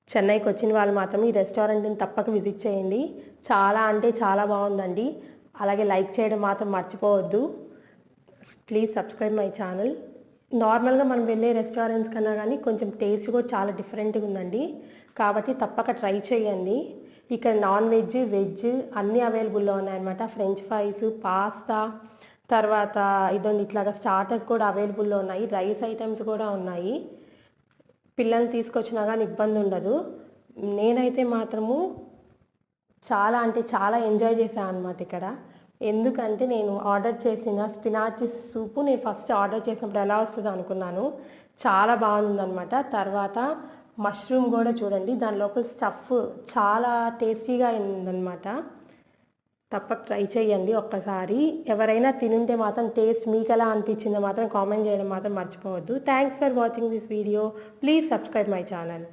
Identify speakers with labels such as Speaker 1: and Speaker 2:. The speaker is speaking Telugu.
Speaker 1: చెన్నైకి వచ్చిన వాళ్ళు మాత్రం ఈ రెస్టారెంట్ని తప్పక విజిట్ చేయండి. చాలా అంటే చాలా బాగుందండి. అలాగే లైక్ చేయడం మాత్రం మర్చిపోవద్దు. Please subscribe my channel. నార్మల్గా మనం వెళ్ళే రెస్టారెంట్స్ కన్నా కానీ కొంచెం టేస్ట్ కూడా చాలా డిఫరెంట్గా ఉందండి. కాబట్టి తప్పక ట్రై చేయండి. ఇక్కడ నాన్ వెజ్, వెజ్ అన్నీ అవైలబుల్లో ఉన్నాయన్నమాట. ఫ్రెంచ్ ఫ్రైస్, పాస్తా, తర్వాత ఇదండి ఇట్లాగా స్టార్టర్స్ కూడా అవైలబుల్లో ఉన్నాయి. రైస్ ఐటమ్స్ కూడా ఉన్నాయి. పిల్లల్ని తీసుకొచ్చినా కానీ ఇబ్బంది ఉండదు. నేనైతే మాత్రము చాలా అంటే చాలా ఎంజాయ్ చేశాను అనమాట ఇక్కడ. ఎందుకంటే నేను ఆర్డర్ చేసిన స్పినాచ్ సూపు నేను ఫస్ట్ ఆర్డర్ చేసినప్పుడు ఎలా వస్తుందో అనుకున్నాను. చాలా బాగుందనమాట. తర్వాత మష్రూమ్ కూడా చూడండి, దాని లోపల స్టఫ్ చాలా టేస్టీగా ఉందన్నమాట. తప్పక ట్రై చేయండి ఒక్కసారి. ఎవరైనా తినుంటే మాత్రం టేస్ట్ మీకు ఎలా అనిపించిందో మాత్రం కామెంట్ చేయడం మాత్రం మర్చిపోవద్దు. Thanks for watching this video. Please subscribe my channel.